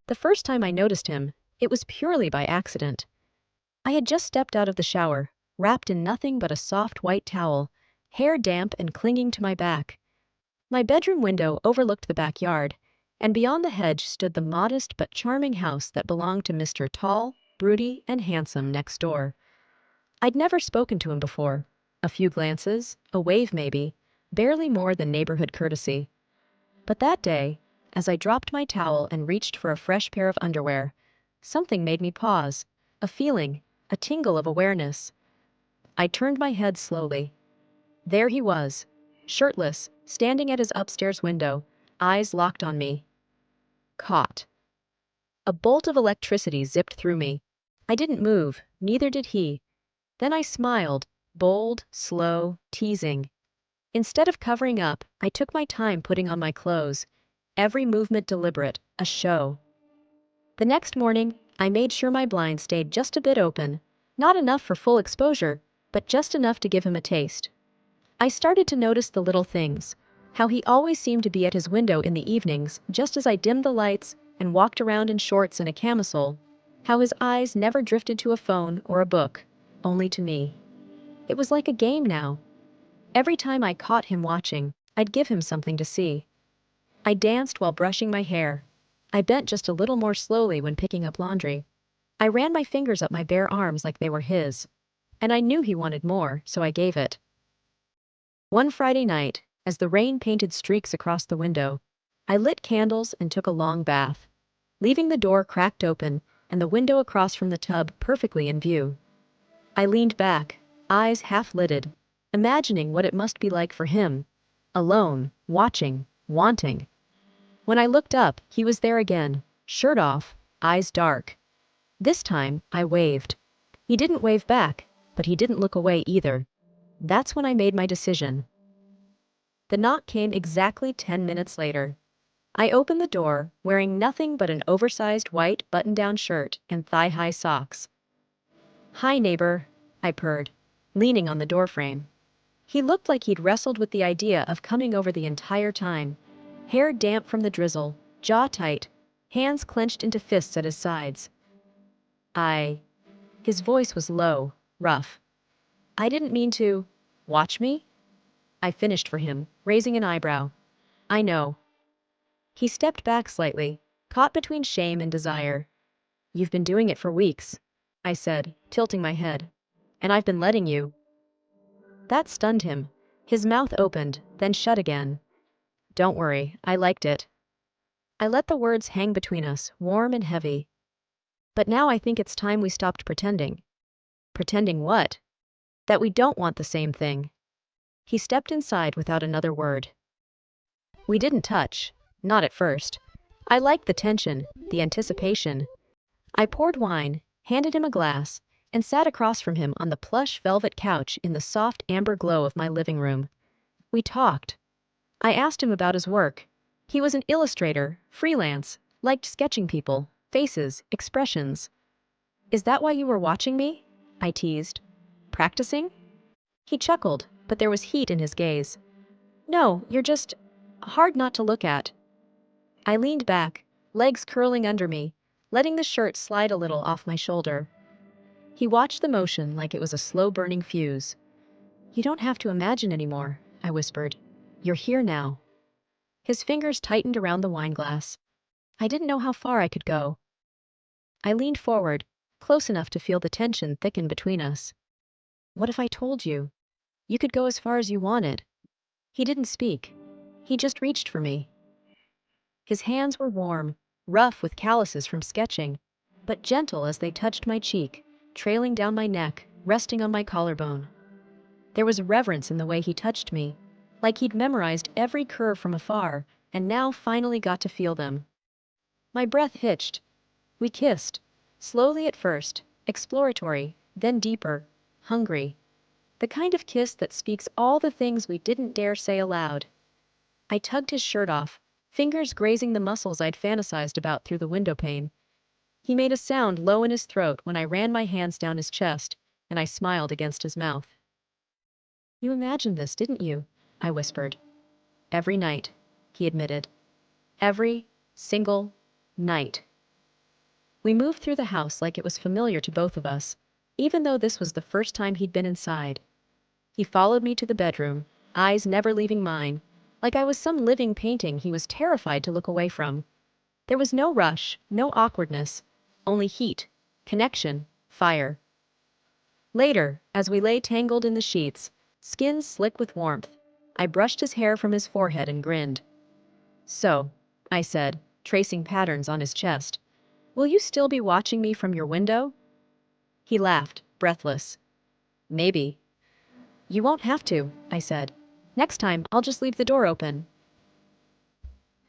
The first time I noticed him, it was purely by accident. I had just stepped out of the shower, wrapped in nothing but a soft white towel, hair damp and clinging to my back. My bedroom window overlooked the backyard, and beyond the hedge stood the modest but charming house that belonged to Mr. Tall, Broody, and Handsome next door. I'd never spoken to him before. A few glances, a wave maybe, barely more than neighborhood courtesy. But that day, as I dropped my towel and reached for a fresh pair of underwear, something made me pause, a feeling, a tingle of awareness. I turned my head slowly. There he was, shirtless, standing at his upstairs window, eyes locked on me. Caught. A bolt of electricity zipped through me. I didn't move, neither did he. Then I smiled, bold, slow, teasing. Instead of covering up, I took my time putting on my clothes, every movement deliberate, a show. The next morning, I made sure my blinds stayed just a bit open, not enough for full exposure, but just enough to give him a taste. I started to notice the little things, how he always seemed to be at his window in the evenings just as I dimmed the lights and walked around in shorts and a camisole, how his eyes never drifted to a phone or a book, only to me. It was like a game now. Every time I caught him watching, I'd give him something to see. I danced while brushing my hair. I bent just a little more slowly when picking up laundry. I ran my fingers up my bare arms like they were his. And I knew he wanted more, so I gave it. One Friday night, as the rain painted streaks across the window, I lit candles and took a long bath, leaving the door cracked open and the window across from the tub perfectly in view. I leaned back, eyes half-lidded, imagining what it must be like for him, alone, watching, wanting. When I looked up, he was there again, shirt off, eyes dark. This time, I waved. He didn't wave back, but he didn't look away either. That's when I made my decision. The knock came exactly 10 minutes later. I opened the door, wearing nothing but an oversized white button-down shirt and thigh-high socks. "Hi, neighbor," I purred, leaning on the doorframe. He looked like he'd wrestled with the idea of coming over the entire time. Hair damp from the drizzle, jaw tight, hands clenched into fists at his sides. His voice was low, rough. "I didn't mean to. Watch me?" I finished for him, raising an eyebrow. "I know." He stepped back slightly, caught between shame and desire. "You've been doing it for weeks," I said, tilting my head. "And I've been letting you." That stunned him. His mouth opened, then shut again. "Don't worry, I liked it." I let the words hang between us, warm and heavy. "But now I think it's time we stopped pretending." "Pretending what?" "That we don't want the same thing." He stepped inside without another word. We didn't touch. Not at first. I liked the tension, the anticipation. I poured wine, handed him a glass, and sat across from him on the plush velvet couch in the soft amber glow of my living room. We talked. I asked him about his work. He was an illustrator, freelance, liked sketching people, faces, expressions. "Is that why you were watching me?" I teased. "Practicing?" He chuckled, but there was heat in his gaze. "No, you're just hard not to look at." I leaned back, legs curling under me, letting the shirt slide a little off my shoulder. He watched the motion like it was a slow-burning fuse. "You don't have to imagine anymore," I whispered. "You're here now." His fingers tightened around the wineglass. I didn't know how far I could go. I leaned forward, close enough to feel the tension thicken between us. "What if I told you? You could go as far as you wanted." He didn't speak. He just reached for me. His hands were warm, rough with calluses from sketching, but gentle as they touched my cheek, trailing down my neck, resting on my collarbone. There was reverence in the way he touched me, like he'd memorized every curve from afar and now finally got to feel them. My breath hitched. We kissed, slowly at first, exploratory, then deeper, hungry. The kind of kiss that speaks all the things we didn't dare say aloud. I tugged his shirt off, fingers grazing the muscles I'd fantasized about through the windowpane. He made a sound low in his throat when I ran my hands down his chest, and I smiled against his mouth. "You imagined this, didn't you?" I whispered. "Every night," he admitted. "Every single night." We moved through the house like it was familiar to both of us, even though this was the first time he'd been inside. He followed me to the bedroom, eyes never leaving mine, like I was some living painting he was terrified to look away from. There was no rush, no awkwardness, only heat, connection, fire. Later, as we lay tangled in the sheets, skins slick with warmth, I brushed his hair from his forehead and grinned. "So," I said, tracing patterns on his chest, "will you still be watching me from your window?" He laughed, breathless. "Maybe." "You won't have to," I said. "Next time, I'll just leave the door open."